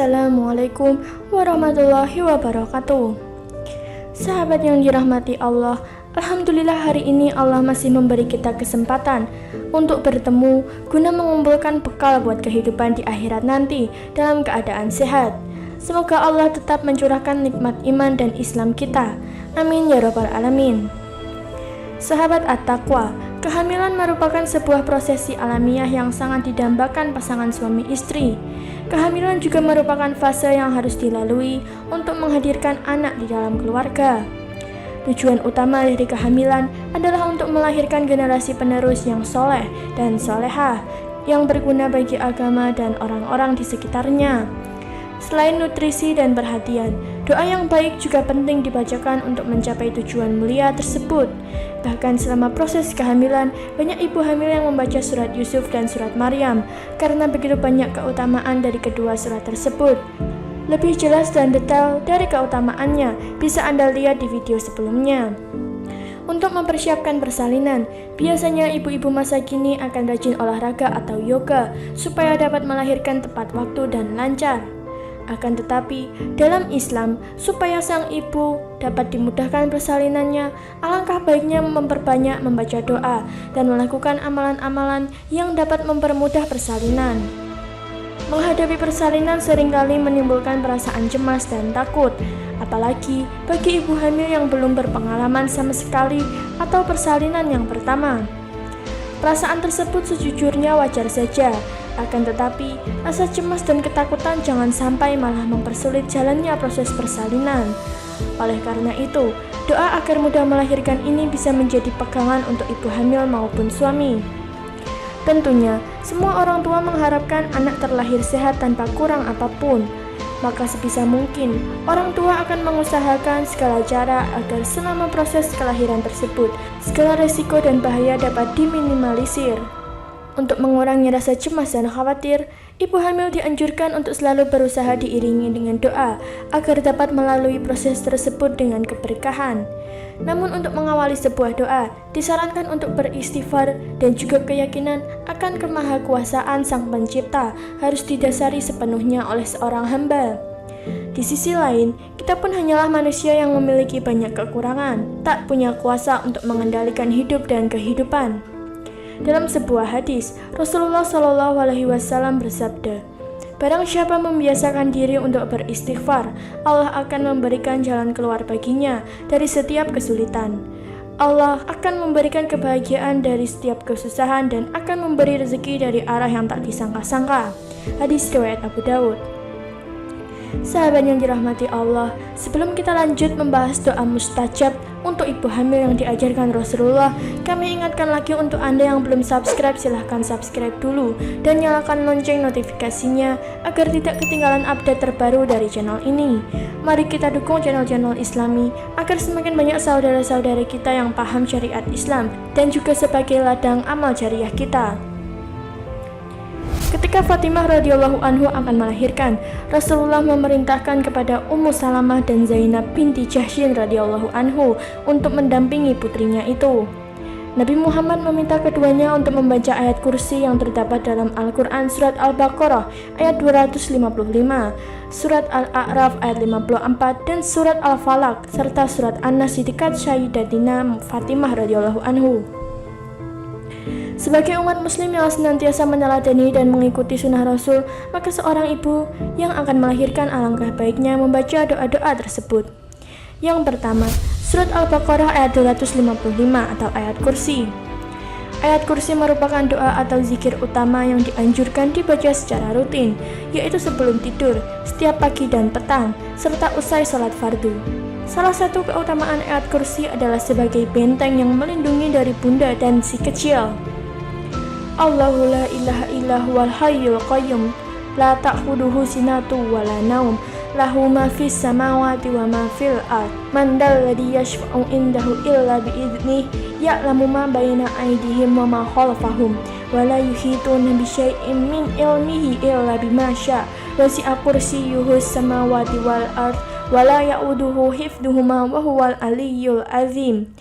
Assalamualaikum warahmatullahi wabarakatuh. Sahabat yang dirahmati Allah, Alhamdulillah hari ini Allah masih memberi kita kesempatan untuk bertemu guna mengumpulkan bekal buat kehidupan di akhirat nanti dalam keadaan sehat. Semoga Allah tetap mencurahkan nikmat iman dan Islam kita. Amin ya rabbal alamin. Sahabat At-Taqwa, kehamilan merupakan sebuah prosesi alamiah yang sangat didambakan pasangan suami istri. Kehamilan juga merupakan fase yang harus dilalui untuk menghadirkan anak di dalam keluarga. Tujuan utama dari kehamilan adalah untuk melahirkan generasi penerus yang soleh dan solehah, yang berguna bagi agama dan orang-orang di sekitarnya. Selain nutrisi dan perhatian, doa yang baik juga penting dibacakan untuk mencapai tujuan mulia tersebut. Bahkan selama proses kehamilan, banyak ibu hamil yang membaca surat Yusuf dan surat Maryam karena begitu banyak keutamaan dari kedua surat tersebut. Lebih jelas dan detail dari keutamaannya bisa Anda lihat di video sebelumnya. Untuk mempersiapkan persalinan, biasanya ibu-ibu masa kini akan rajin olahraga atau yoga supaya dapat melahirkan tepat waktu dan lancar. Akan tetapi, dalam Islam, supaya sang ibu dapat dimudahkan persalinannya, alangkah baiknya memperbanyak membaca doa dan melakukan amalan-amalan yang dapat mempermudah persalinan. Menghadapi persalinan seringkali menimbulkan perasaan cemas dan takut, apalagi bagi ibu hamil yang belum berpengalaman sama sekali atau persalinan yang pertama. Perasaan tersebut sejujurnya wajar saja, akan tetapi rasa cemas dan ketakutan jangan sampai malah mempersulit jalannya proses persalinan. Oleh karena itu, doa agar mudah melahirkan ini bisa menjadi pegangan untuk ibu hamil maupun suami. Tentunya, semua orang tua mengharapkan anak terlahir sehat tanpa kurang apapun. Maka sebisa mungkin, orang tua akan mengusahakan segala cara agar selama proses kelahiran tersebut, segala resiko dan bahaya dapat diminimalisir. Untuk mengurangi rasa cemas dan khawatir, ibu hamil dianjurkan untuk selalu berusaha diiringi dengan doa agar dapat melalui proses tersebut dengan keberkahan. Namun untuk mengawali sebuah doa, disarankan untuk beristighfar dan juga keyakinan akan kemahakuasaan Sang Pencipta harus didasari sepenuhnya oleh seorang hamba. Di sisi lain, kita pun hanyalah manusia yang memiliki banyak kekurangan, tak punya kuasa untuk mengendalikan hidup dan kehidupan. Dalam sebuah hadis, Rasulullah SAW bersabda, "Barang siapa membiasakan diri untuk beristighfar, Allah akan memberikan jalan keluar baginya dari setiap kesulitan. Allah akan memberikan kebahagiaan dari setiap kesusahan dan akan memberi rezeki dari arah yang tak disangka-sangka." Hadis riwayat Abu Dawud. Sahabat yang dirahmati Allah, sebelum kita lanjut membahas doa mustajab untuk ibu hamil yang diajarkan Rasulullah, kami ingatkan lagi untuk Anda yang belum subscribe, silahkan subscribe dulu dan nyalakan lonceng notifikasinya agar tidak ketinggalan update terbaru dari channel ini. Mari kita dukung channel-channel Islami agar semakin banyak saudara-saudara kita yang paham syariat Islam dan juga sebagai ladang amal jariah kita. Ketika Fatimah radhiyallahu anhu akan melahirkan, Rasulullah memerintahkan kepada Ummu Salamah dan Zainab binti Jahsyin radhiyallahu anhu untuk mendampingi putrinya itu. Nabi Muhammad meminta keduanya untuk membaca ayat kursi yang terdapat dalam Al-Quran surat Al-Baqarah ayat 255, surat Al-A'raf ayat 54, dan surat Al-Falaq serta surat An-Nas di dekat Sayyidatina Fatimah radhiyallahu anhu. Sebagai umat muslim yang senantiasa meneladani dan mengikuti sunnah Rasul, maka seorang ibu yang akan melahirkan alangkah baiknya membaca doa-doa tersebut. Yang pertama, surat Al-Baqarah ayat 255 atau ayat kursi. Ayat kursi merupakan doa atau zikir utama yang dianjurkan dibaca secara rutin, yaitu sebelum tidur, setiap pagi dan petang, serta usai sholat fardu. Salah satu keutamaan ayat kursi adalah sebagai benteng yang melindungi dari bunda dan si kecil. Allahu la ilaha illa huwal hayyul qayyum la ta'khuduhu sinatun wa la naum lahu ma fis samawati wa ma fil ard man dal ladzi yashfa'u indahu illa bi idzni ya'lamu ma baina aydihim wa ma khalfahum wa la yuhituna bi syai'in min ilmihi illa bima syaa wasi'a kursiyyuhus samawati wal ard wa la ya'uduhu hifdhuhuma wa huwal aliyyul azim.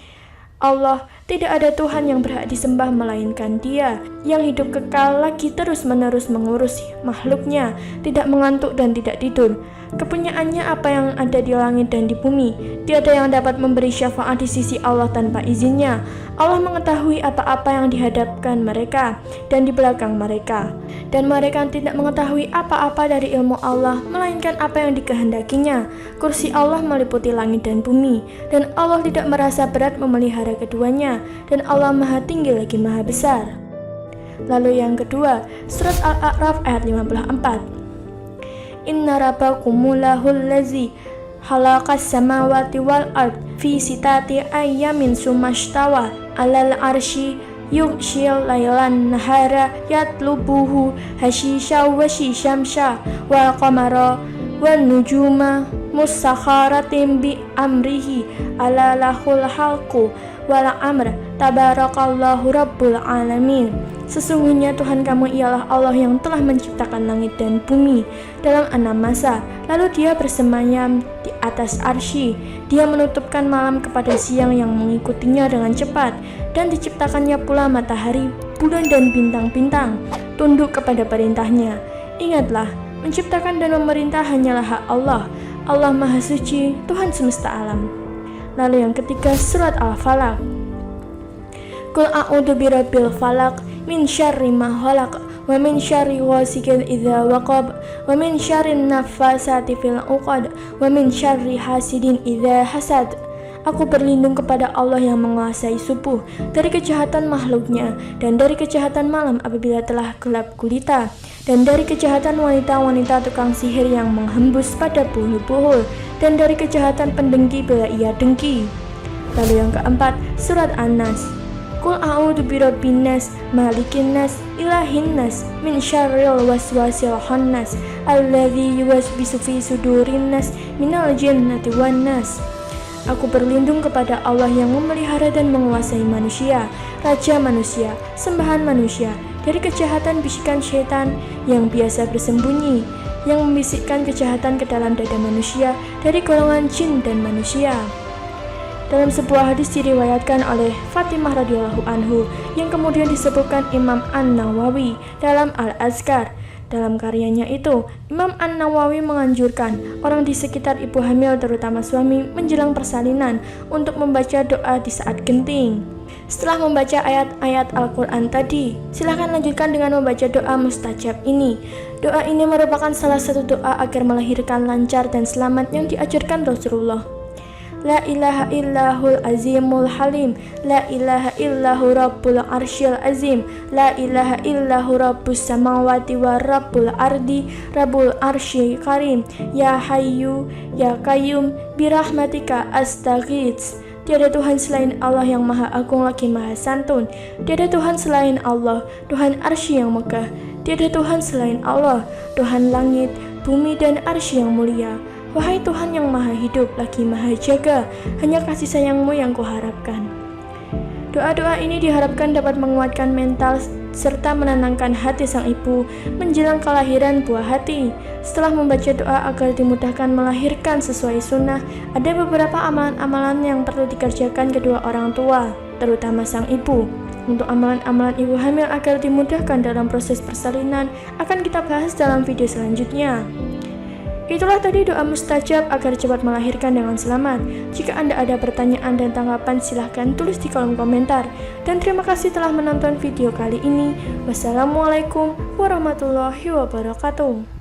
Allah Tidak ada Tuhan yang berhak disembah melainkan Dia, yang hidup kekal lagi terus-menerus mengurus makhluknya, tidak mengantuk dan tidak tidur. Kepunyaannya apa yang ada di langit dan di bumi. Tiada yang dapat memberi syafaat di sisi Allah tanpa izinnya. Allah mengetahui apa-apa yang dihadapkan mereka dan di belakang mereka. Dan mereka tidak mengetahui apa-apa dari ilmu Allah, melainkan apa yang dikehendakinya. Kursi Allah meliputi langit dan bumi, dan Allah tidak merasa berat memelihara keduanya, dan Allah Maha Tinggi lagi Maha Besar. Lalu yang kedua, surat Al-A'raf ayat 54. Inna rabbakumulahul lazi khalaqas samawati wal ard fi sitati ayyamin sumashtawa alal arsy yughshil laylan nahara yatlubuhu hashisha wa shishamsha wal qamara wan nujuma musakharatin bi amrihi ala lahul halqu wal amr tabarakallahu rabbul alamin. Sesungguhnya Tuhan kamu ialah Allah yang telah menciptakan langit dan bumi dalam 6 masa, lalu Dia bersemayam di atas arsy. Dia menutupkan malam kepada siang yang mengikutinya dengan cepat, dan diciptakannya pula matahari, bulan dan bintang-bintang, tunduk kepada perintahnya. Ingatlah, menciptakan dan memerintah hanyalah hak Allah. Allah Maha Suci, Tuhan semesta alam. Lalu yang ketiga, surat Al-Falaq. Qul a'udzu birabbil falaq min syarri ma khalaq wa min syarri ghasiqin idza waqab wa min syarri naffasati fil 'uqad wa min syarri hasidin idza hasad. Aku berlindung kepada Allah yang menguasai subuh, dari kejahatan makhluknya, dan dari kejahatan malam apabila telah gelap gulita, dan dari kejahatan wanita-wanita tukang sihir yang menghembus pada bulu-buhul, dan dari kejahatan pendengki bila ia dengki. Lalu yang keempat, surat An-Nas. Qul a'udzu birabbin nas, malikin nas, ilahin nas, min syarril waswasil khannas, alladzi yuwaswisu fi sudurin nas, minal jinnati wan nas. Aku berlindung kepada Allah yang memelihara dan menguasai manusia, raja manusia, sembahan manusia, dari kejahatan bisikan syaitan yang biasa bersembunyi, yang membisikkan kejahatan ke dalam dada manusia, dari golongan jin dan manusia. Dalam sebuah hadis diriwayatkan oleh Fatimah radhiyallahu anhu, yang kemudian disebutkan Imam An-Nawawi dalam Al-Azkar. Dalam karyanya itu, Imam An-Nawawi menganjurkan orang di sekitar ibu hamil, terutama suami, menjelang persalinan untuk membaca doa di saat genting. Setelah membaca ayat-ayat Al-Quran tadi, silahkan lanjutkan dengan membaca doa mustajab ini. Doa ini merupakan salah satu doa agar melahirkan lancar dan selamat yang diajarkan Rasulullah. La ilaha illahul azimul halim, la ilaha illahu rabbul arsyil azim, la ilaha illahu rabbus samawati wa rabbul ardi, rabbul arsy karim, ya hayyu ya qayyum birahmatika astaghits. Tiada Tuhan selain Allah yang maha agung lagi maha santun. Tiada Tuhan selain Allah, Tuhan arsy yang megah. Tiada Tuhan selain Allah, Tuhan langit, bumi dan arsy yang mulia. Wahai Tuhan yang maha hidup, lagi maha jaga, hanya kasih sayang-Mu yang kuharapkan. Doa-doa ini diharapkan dapat menguatkan mental serta menenangkan hati sang ibu menjelang kelahiran buah hati. Setelah membaca doa agar dimudahkan melahirkan sesuai sunnah, ada beberapa amalan-amalan yang perlu dikerjakan kedua orang tua, terutama sang ibu. Untuk amalan-amalan ibu hamil agar dimudahkan dalam proses persalinan akan kita bahas dalam video selanjutnya. Itulah tadi doa mustajab agar cepat melahirkan dengan selamat. Jika Anda ada pertanyaan dan tanggapan, silahkan tulis di kolom komentar. Dan terima kasih telah menonton video kali ini. Wassalamualaikum warahmatullahi wabarakatuh.